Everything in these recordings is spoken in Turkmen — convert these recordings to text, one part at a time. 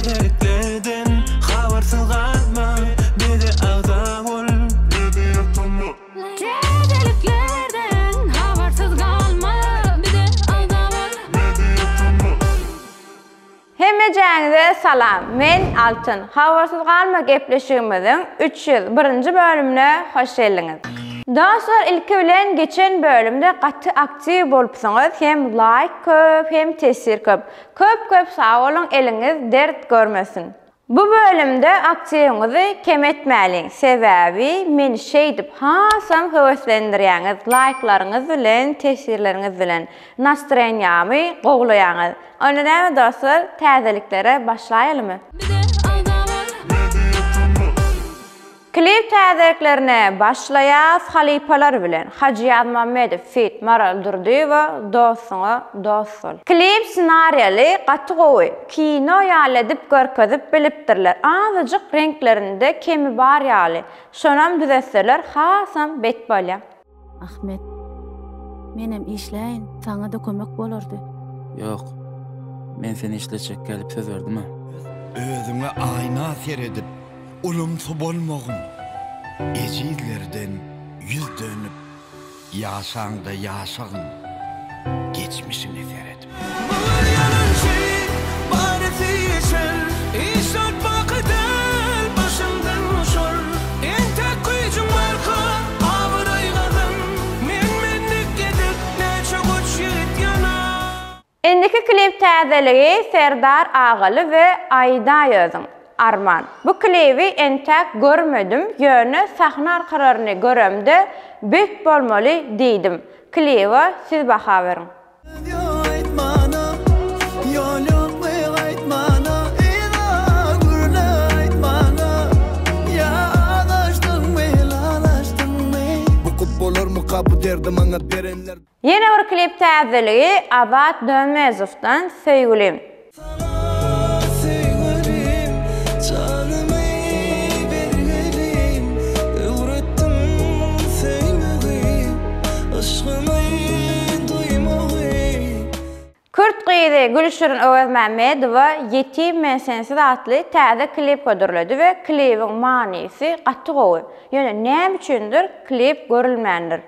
Täzeliklerden habersız kalma, bizi ağda ol, bizi yapma. Täzeliklerden habersız kalma, bizi ağda ol, bizi yapma. Hemmejaňyze salam. Men Altyn. Habersız kalma gepleşigimizin 301-nji bölümine hoş geldiňiz. Dostlar, ilki bilen geçen bölümde gatty aktiv bolupsyňyz, hem like köp, hem tesir köp. Köp sağ olun, eliniz dert görmesin. Bu bölümde aktiviňizi kem etmäliň. Sebäbi meni şeýdip hasam höweslendirýäňiz, like'laryňyz bilen, tesirleriňiz bilen nastroýanymy goglaýaňyz. Onda näme dostlar, täzeliklere başlaýalmy? Klip täzeliklerine başlaýas halipalar bilen Hacıyat Mammedow feat Maral Durdiýewa dostuňa dost bol. Klip senariýaly gaty gowy, kino ýaly edip görkezip bilipdirler. Azyjyk renklerinde kemi bar ýaly. Şonam düzelseler hasam bet bolýar. Ahmet, menem işläýin, saňa da kömek bolardy. Yok, men seni işleçek gelip söz verdim ha. Özüňe aýna seredip ulumsu bolmagyn. Ejizlerden yüz dönüp ýaşaňda ýaşagyn. Geçmişini seredip. Endiki klip täzeligi Serdar Agaly we Aýda ýözdüň. Arman. Bu klibi entek görmedim, ýöne sahna arkalaryny göremde büyük bolmaly diýdim. Klibi siz baha beriň. Yine bir klip täzeligi Abat Dönmezow'dan Söýgülim. Kürt gyzy Gülşirin Öwezmämedowa Yetim men sensiz atly täze klip gödürildi we klibiň manysy gaty gowy. Ýöne näme üçindir klip görülmändir.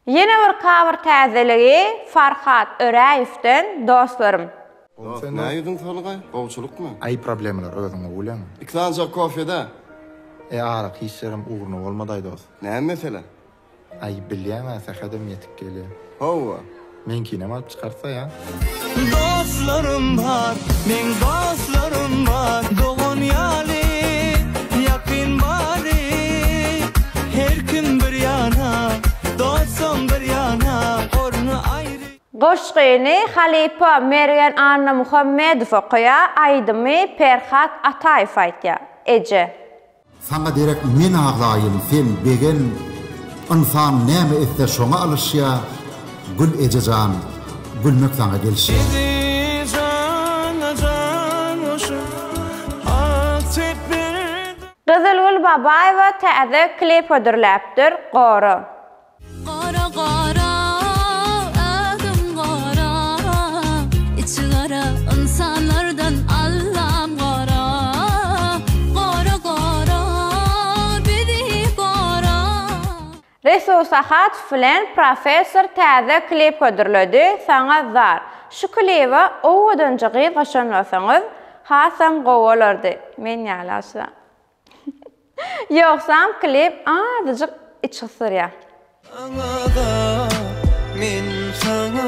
Yine bir cover täzeligi Farhat Öräýewden Dostlarym. Ne yedin Talgay? Boğçuluk mu? Ay problemler özüňe bolýan. İklanca kofede. Arak işlerim uğruna bolmadaý dost. Ne mesele? Ay bilýäm, häzir ýetip gelýär. Hawa. Men kinem alyp çykarsa ya. Dostlarım var, men dostlarım var, doğan ýaly, ýakyn bary, her kim bir ýana, dostum bir ýana, orny aýry. Goşgyny Halipa Mergen Anna Muhammedow oqya, Aýdymy Ferhat Ataýew aýtýar. Eje. Sana direk men aglaýym, sen begen insan näme etse şoňa alışýa, gül ejejan, gülmek sana gelşi. Gyzylgül Babaýewa täze klip ödürläpdir, Gora. Gora gora, adım gora, içi gara insanlardan Allah'ım gora. Gora gora, bidi gora. Resul Sahat bilen Professor täze klip ödürledi, saňa zar. Şu klibi owadan jygy gaşanlasaňyz, hasam gowalardy. Men ýalaşa. Yoksam klip azyjyk içgysyrýar. Men sana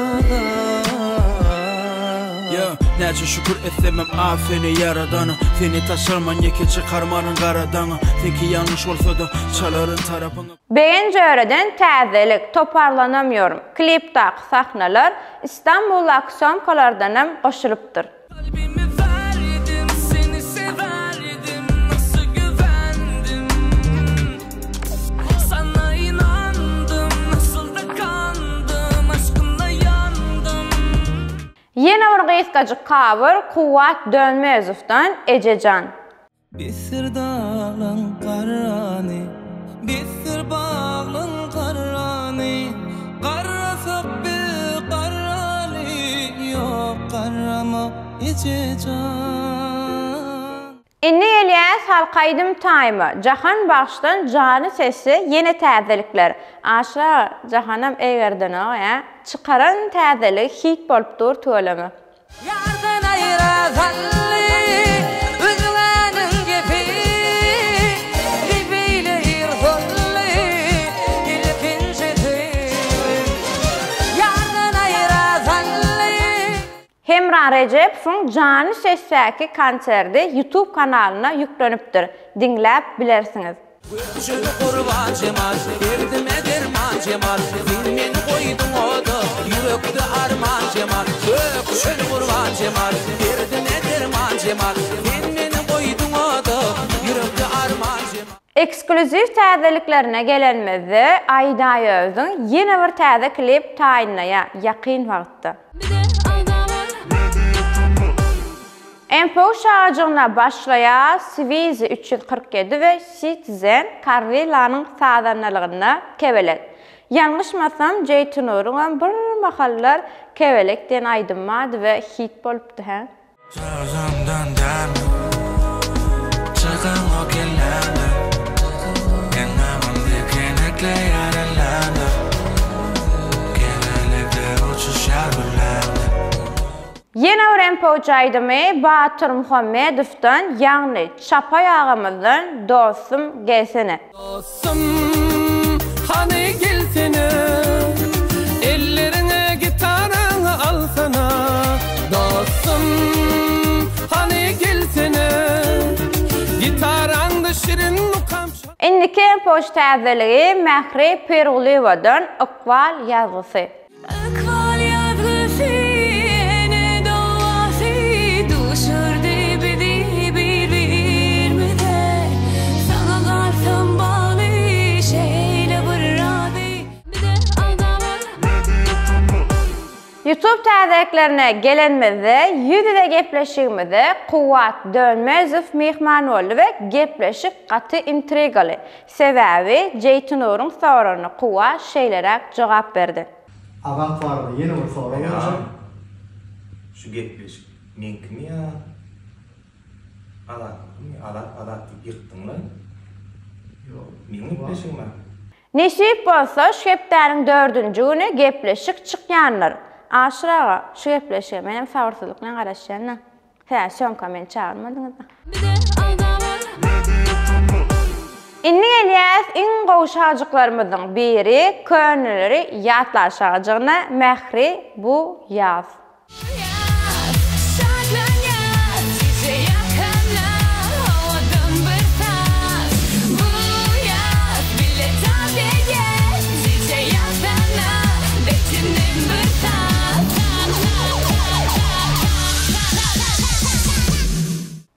Näçe şükür etlemem afeni yaradana. Seni taşırman yeke çıkarmanın garadana. Senki yanlış olsa da çaların tarafına. Beğen jöreden täzelik toparlanamıyorum. Klipdaki sahnalar İstanbul aksiyonkalardanam goşulypdyr. kalbimi verdim, seni severdim, nasıl güvendim. Sana inandım, nasıl da kandım, aşkınla yandım. Yine bir gysgacık cover Kuwat Dönmezow'dan Ejejan. Bisir dağlın qarrani, bisir bağlın qarrani, qarrasak bir qarrali, yok qarrama içecan. İnni Elias halqaydım taymy. Jahan başdan canı sesi yeni täzelikler. Aşağı Jahanam egerden o ya. Çıkaran täzelik hit bolup dur tölemi. Yardan ayıra zalli, üzülenin gibi, libiyle irzolli, ilkincisi. Yardan ayıra zalli. Hemran Recep'in canı sesdeki konserdi YouTube kanalına yüklenipdir. Dinlep bilersiniz. Şunu kurban cemal, derdime derman cemal, filmin koydum oda, yürekte arman cemal. Şunu kurban cemal, derdime derman cemal, filmin koydum oda, yürekte arman cemal. Ekskluzif täzeliklerine gelenmizde Ayda Öz'ün yeni bir täze klip tayinlaya yakın vaqtda. MPO şarjına başlaya Swiss 347 ve Citizen Carvilla'nın sağdanlığına kevelek. Yanlışmasam Jayton O'Rourke'un bir makallar kevelekten aydınmadı ve hit bolupdu. Sözümden derdim, çıkan o kellendi, kenarımda kenekle yaralandı, kevelekler uçuş yargılandı. Yeni bir MPO caydımı Batur Muhammedov'dan yani çapa yağımızdan dostum gelsene. Dostum hani gelsene, ellerine gitarını alsana. Dostum hani gelsene, gitaranda şirin mukam. İndiki MPO täzeligi Mehri Piruliyeva'dan Akval yazgısı. Akval yazgısı ene doğası düşürdü bizi birbirimize. Sana kalsam bağlı şeyle bırradı. Bir de adamın YouTube täzeliklerine gelenmizde yüzüde gepleşigimizde Kuwat Dönmezov mehman oldu ve gepleşik katı intrigalı. Sebebi Jayton O'Rourke'un sorununa Kuwat şeylerek cevap verdi. Avant vardı, yeni bir soru olacak. Şu gepleşik men kim ya? Adat yıktın lan. Yok. Neyin gepleşik var? Nesip bolsa şu hepdäriň 4-nji güni gepleşik çykýanlar. Aşırağa şu gepleşige menem sagursuzlyk bilen garaşýanlar. Hä, şonka meni çağırmadyňyz. Inni Elias iň gowşajyklarymyzyň biri könülleri ýatlaşajagyna Mehri bu ýaz.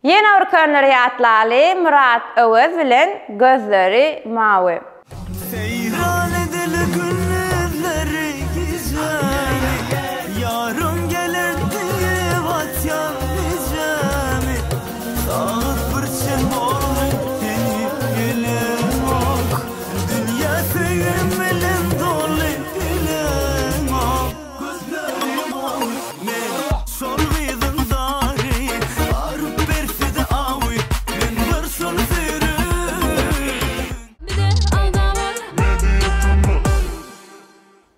Yeni bir könülleri ýatlaly Murat Öwez bilen Gözleri mawy. Seyran edeli günleri güzeli, yarın gelir diye vatyan necemi. Sağıt bir çemoli seni gelem ok, dünya sevim bilen dolu dilem ok. Gözleri mawy, men sorvidin dari, arıp berse de awy, men bir sol serin.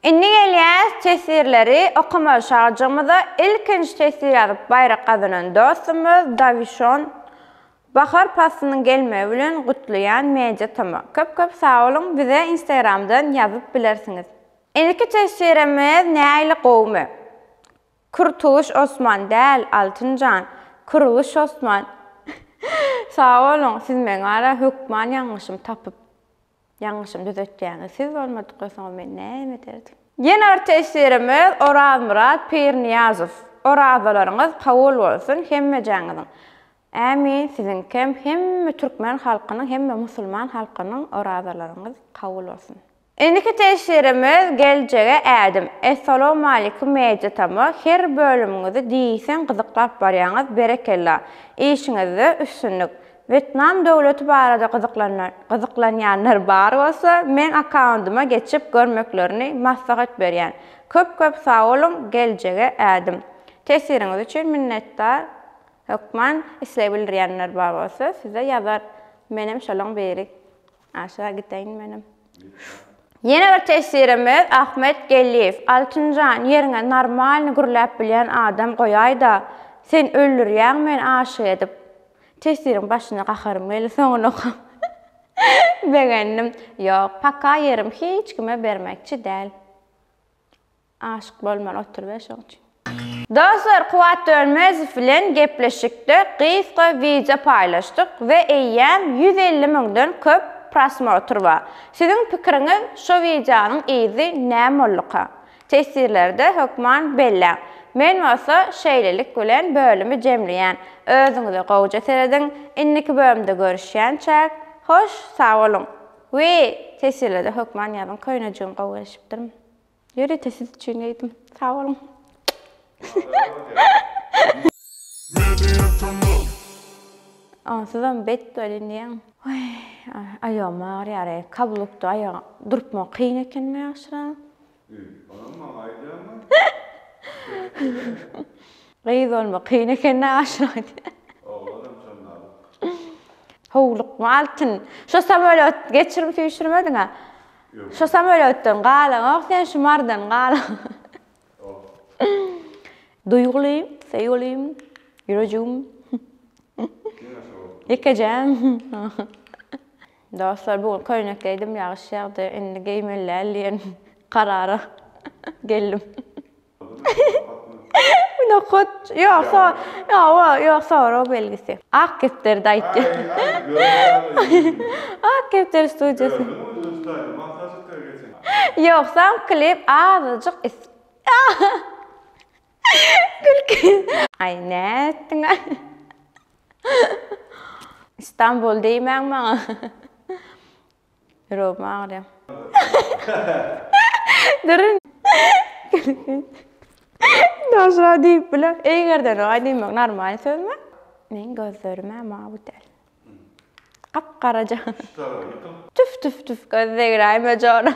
Inni Elias tesirleri okuma şarjımızda ilkinç tesir yazıp bayrak kazanan dostumuz Davishon Bahar pasının gelme bilen gutlayan media tamı. Köp sağ olun, bize Instagram'dan yazıp bilersiniz. İlki tesirimiz Näýli gowmy? Kurtuluş Osman del Altıncan. Kuruluş Osman. Sağ olun, siz meňara hükman yanlışım tapıp yanlışım düzeltýäňiz. Siz bolmadyk men näme ederdim? Yeni bir tesirimiz Oraz Murat Pirniyazov. Orazalaryňyz kabul bolsun hemme jaňyzyň. Ämin sizinkem hemme türkmen halkynyň hemme musulman halkynyň orazalaryňyz kabul bolsun. Endiki tesirimiz geljege ädim. Assalamu alaykum media tamı. Her bölümüňizi diýsen gyzyklap barýaňyz berekella. İşiňizde üstünlük. Vietnam döwleti barada gyzyklanýanlar bar bolsa, men akkauntuma geçip görmeklerini maslahat berýän. Köp sağ olun, geljege ädim. Tesiriňiz üçin minnetdar. Hökman isleýe bildirýänler bar bolsa, size ýazar. Menem şolaň berik. Aşağı giteýin menem. Yine bir tesirimiz Ahmet Geliyev. Altıncan yerine normalini gürläp bilýän adam goýaýda. Sen öldürýän men aşyk edip. Tesirin başyna gakarym geli soňra okam. Begendim. Ýok, paka yerim hiç kime bermekçi däl. Aşyk bolman oturup ýaşaňçy. Dostlar, Kuwat Dönmez bilen gepleşikde gysga video paylaşdyk we eýýäm 150 000dan köp prosmotr var. Sizin pikiriňiz şu videonyň izi näme bolýar? Tesirlerde hökman belli. Men bolsa şeýlelik bilen bölümi jemleýän. Özüňize gowja seredin. Inniki bölümde görüşýänçä. Hoş, sağ olun. We tesirlerde hökman ýazyn köýnejigim gowlaşypdyrm. Ýöre tesir üçin eýdim. Sağ olun. Ansızdan bet ölenýän. Ayağım ağrıyor. Kablukda ayağım durupma kıyın ekenme yaşıra. Onunla aydı ama. Kıyız olma kıyın ekenme yaşıra. Oğladım çöndü. Hoğluk mu altın? Şu samolot geçirip tüyüşürmedin ha? Şu samolottan qalan, sen şumardan qalan. Duyguluyum, sevguluyum, yürücüğüm. Yıkacağım. Dostlar, bugün köynekdeydim, yağış yağdı. Indi giymellerleyen karara geldim. Nokut, yok sonra o belgisi. Ak Kepter dayıttı. Ak Kepter stüdyosu. Yoksa klip azıcık Gülkün. Ay ne ettin ay. İstanbul deymen bana. Roma ağrıyor. Durun. Dostlar deyip bile. Eğerden o ay demek normal söz mü? Men gözlerime mağbut el. Kapkaraca. Tüf gözleri ayma sonra.